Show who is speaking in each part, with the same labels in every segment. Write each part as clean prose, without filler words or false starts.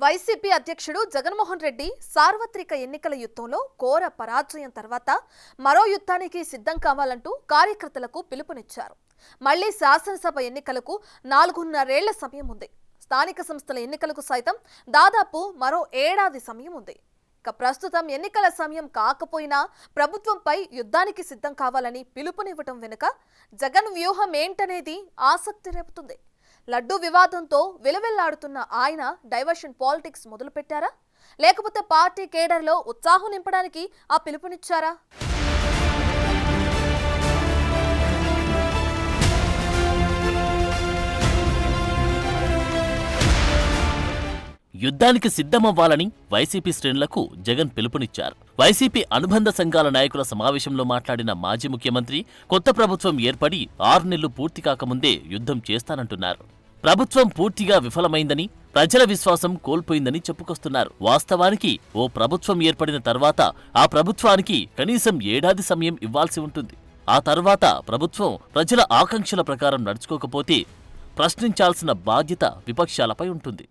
Speaker 1: YCP అధ్యక్షుడు జగన్మోహన్ రెడ్డి సార్వత్రిక ఎన్నికల యుద్ధంలో ఘోర పరాజయం తర్వాత మరో యుద్ధానికి సిద్ధం కావాలంటూ కార్యకర్తలకు పిలుపునిచ్చారు. మళ్లీ శాసనసభ ఎన్నికలకు 4.5 సమయం ఉంది. స్థానిక సంస్థల ఎన్నికలకు సైతం దాదాపు మరో ఏడాది సమయం ఉంది. ఇక ప్రస్తుతం ఎన్నికల సమయం కాకపోయినా ప్రభుత్వంపై యుద్ధానికి సిద్ధం కావాలని పిలుపునివ్వటం వెనుక జగన్ వ్యూహం ఏంటనేది ఆసక్తి రేపుతుంది. లడ్డూ వివాదంతో విలవిల్లాడుతున్న ఆయన డైవర్షన్ పాలిటిక్స్ మొదలుపెట్టారా, లేకపోతే పార్టీ కేడర్లో ఉత్సాహం నింపడానికి ఆ పిలుపునిచ్చారా?
Speaker 2: యుద్ధానికి సిద్ధమవ్వాలని వైసీపీ శ్రేణులకు జగన్ పిలుపునిచ్చారు. వైసీపీ అనుబంధ సంఘాల నాయకుల సమావేశంలో మాట్లాడిన మాజీ ముఖ్యమంత్రి కొత్త ప్రభుత్వం ఏర్పడి 6 నెలలు పూర్తి కాకముందే యుద్ధం చేస్తానంటున్నారు. ప్రభుత్వం పూర్తిగా విఫలమైందని, ప్రజల విశ్వాసం కోల్పోయిందని చెప్పుకొస్తున్నారు. వాస్తవానికి ఓ ప్రభుత్వం ఏర్పడిన తర్వాత ఆ ప్రభుత్వానికి కనీసం ఏడాది సమయం ఇవ్వాల్సి ఉంటుంది. ఆ తర్వాత ప్రభుత్వం ప్రజల ఆకాంక్షల ప్రకారం నడుచుకోకపోతే ప్రశ్నించాల్సిన బాధ్యత విపక్షాలపై ఉంటుంది.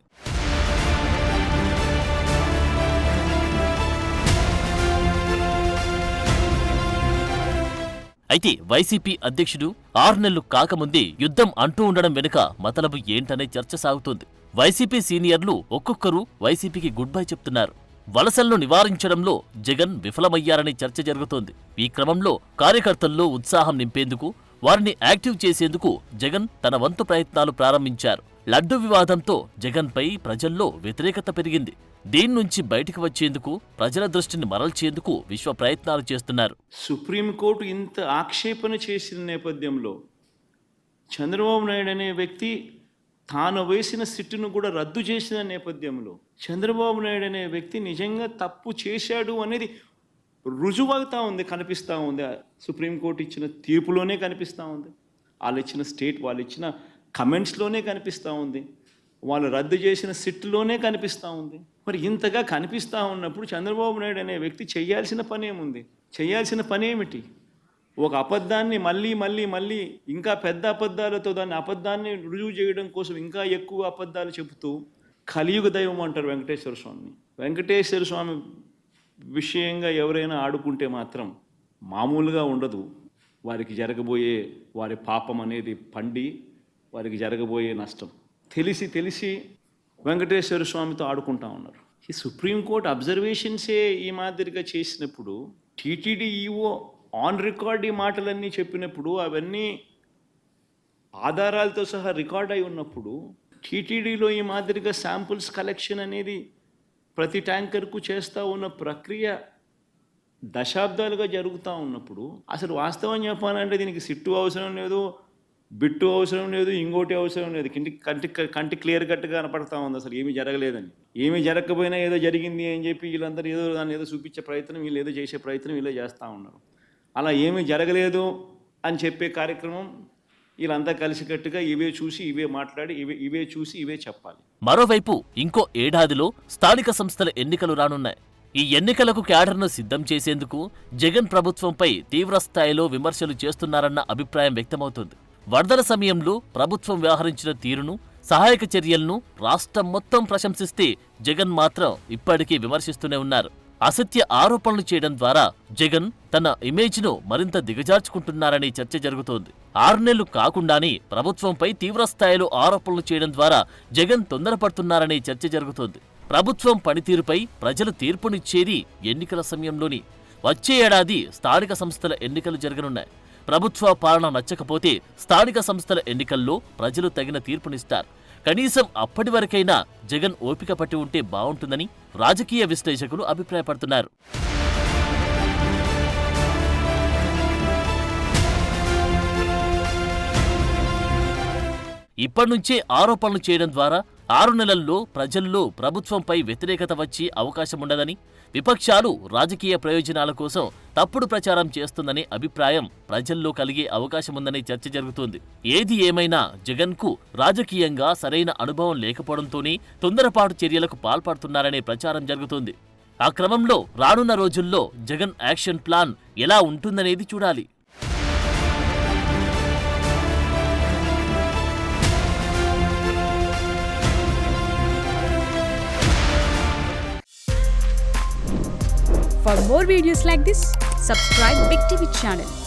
Speaker 2: అయితే వైసీపీ అధ్యక్షుడు 6 నెలలు కాకముందే యుద్ధం అంటూ ఉండడం వెనుక మతలబు ఏంటనే చర్చ సాగుతోంది. వైసీపీ సీనియర్లు ఒక్కొక్కరు వైసీపీకి గుడ్ బై చెప్తున్నారు. వలసలను నివారించడంలో జగన్ విఫలమయ్యారనే చర్చ జరుగుతోంది. ఈ క్రమంలో కార్యకర్తల్లో ఉత్సాహం నింపేందుకు, వారిని యాక్టివ్ చేసేందుకు జగన్ తన వంతు ప్రయత్నాలు ప్రారంభించారు. లడ్డు వివాదంతో జగన్పై ప్రజల్లో వ్యతిరేకత పెరిగింది. దీని నుంచి బయటకు వచ్చేందుకు, ప్రజల దృష్టిని మరల్చేందుకు విశ్వ ప్రయత్నాలు చేస్తున్నారు.
Speaker 3: సుప్రీంకోర్టు ఇంత ఆక్షేపణ చేసిన నేపథ్యంలో చంద్రబాబు నాయుడు అనే వ్యక్తి తాను వేసిన సిట్టును కూడా రద్దు చేసిన నేపథ్యంలో చంద్రబాబు నాయుడు అనే వ్యక్తి నిజంగా తప్పు చేశాడు అనేది రుజువవుతా ఉంది, కనిపిస్తూ ఉంది. సుప్రీంకోర్టు ఇచ్చిన తీర్పులోనే కనిపిస్తూ ఉంది, వాళ్ళు ఇచ్చిన కమెంట్స్లోనే కనిపిస్తూ ఉంది, వాళ్ళు రద్దు చేసిన సిట్టులోనే కనిపిస్తూ ఉంది. మరి ఇంతగా కనిపిస్తూ ఉన్నప్పుడు చంద్రబాబు నాయుడు అనే వ్యక్తి చేయాల్సిన పని ఏముంది? చేయాల్సిన పని ఏమిటి? ఒక అబద్ధాన్ని మళ్ళీ ఇంకా పెద్ద అబద్ధాలతో దాన్ని అబద్ధాన్ని రుజువు చేయడం కోసం ఇంకా ఎక్కువ అబద్ధాలు చెబుతూ కలియుగ దైవం అంటారు వెంకటేశ్వర స్వామిని. వెంకటేశ్వర స్వామి విషయంగా ఎవరైనా ఆడుకుంటే మాత్రం మామూలుగా ఉండదు. వారికి జరగబోయే వారి పాపం అనేది పండి వారికి జరగబోయే నష్టం తెలిసి వెంకటేశ్వర స్వామితో ఆడుకుంటా ఉన్నారు. ఈ సుప్రీంకోర్టు అబ్జర్వేషన్సే ఈ మాదిరిగా చేసినప్పుడు, టీటీడీ ఈఓ ఆన్ రికార్డ్ ఈ మాటలన్నీ చెప్పినప్పుడు, అవన్నీ ఆధారాలతో సహా రికార్డ్ అయి ఉన్నప్పుడు, టీటీడీలో ఈ మాదిరిగా శాంపుల్స్ కలెక్షన్ అనేది ప్రతి ట్యాంకర్కు చేస్తూ ఉన్న ప్రక్రియ దశాబ్దాలుగా జరుగుతూ ఉన్నప్పుడు, అసలు వాస్తవం చెప్పాలంటే దీనికి సిట్టు అవసరం లేదు, బిట్టు అవసరం లేదు, ఇంకోటి అవసరం లేదు. కంటి క్లియర్ కట్గా కనపడతా ఉంది అసలు ఏమీ జరగలేదని. ఏమీ జరగకపోయినా ఏదో జరిగింది అని చెప్పి వీళ్ళందరూ దాన్ని ఏదో చూపించే ప్రయత్నం, వీళ్ళు ఏదో చేసే ప్రయత్నం వీళ్ళు చేస్తూ ఉన్నారు. అలా ఏమీ జరగలేదు అని చెప్పే కార్యక్రమం వీళ్ళంతా కలిసికట్టుగా ఇవే చూసి ఇవే మాట్లాడి ఇవే చూసి ఇవే చెప్పాలి.
Speaker 2: మరోవైపు ఇంకో ఏడాదిలో స్థానిక సంస్థల ఎన్నికలు రానున్నాయి. ఈ ఎన్నికలకు క్యాడర్ను సిద్ధం చేసేందుకు జగన్ ప్రభుత్వంపై తీవ్రస్థాయిలో విమర్శలు చేస్తున్నారన్న అభిప్రాయం వ్యక్తమవుతుంది. వరదల సమయంలో ప్రభుత్వం వ్యవహరించిన తీరును, సహాయక చర్యలను రాష్ట్రం మొత్తం ప్రశంసిస్తే జగన్ మాత్రం ఇప్పటికీ విమర్శిస్తూనే ఉన్నారు. అసత్య ఆరోపణలు చేయడం ద్వారా జగన్ తన ఇమేజ్ను మరింత దిగజార్చుకుంటున్నారనే చర్చ జరుగుతోంది. 6 నెలలు కాకుండానే ప్రభుత్వంపై తీవ్రస్థాయిలో ఆరోపణలు చేయడం ద్వారా జగన్ తొందరపడుతున్నారనే చర్చ జరుగుతోంది. ప్రభుత్వం పనితీరుపై ప్రజలు తీర్పునిచ్చేది ఎన్నికల సమయంలోని. వచ్చే ఏడాది స్థానిక సంస్థల ఎన్నికలు జరగనున్నాయి. ప్రభుత్వ పాలన నచ్చకపోతే స్థానిక సంస్థల ఎన్నికల్లో ప్రజలు తగిన తీర్పునిస్తారు. కనీసం అప్పటి వరకైనా జగన్ ఓపిక పట్టి ఉంటే బావుంటుందని రాజకీయ విశ్లేషకులు అభిప్రాయపడుతున్నారు. ఇప్పటినుంచే ఆరోపణలు చేయడం ద్వారా 6 నెలల్లో ప్రజల్లో ప్రభుత్వంపై వ్యతిరేకత వచ్చే అవకాశముండదని, విపక్షాలు రాజకీయ ప్రయోజనాల కోసం తప్పుడు ప్రచారం చేస్తుందనే అభిప్రాయం ప్రజల్లో కలిగే అవకాశముందనే చర్చ జరుగుతోంది. ఏది ఏమైనా జగన్కు రాజకీయంగా సరైన అనుభవం లేకపోవడంతోనే తొందరపాటు చర్యలకు పాల్పడుతున్నారనే ప్రచారం జరుగుతోంది. ఆ క్రమంలో రానున్న రోజుల్లో జగన్ యాక్షన్ ప్లాన్ ఎలా ఉంటుందనేది చూడాలి.
Speaker 4: For more videos like this, subscribe Big TV channel.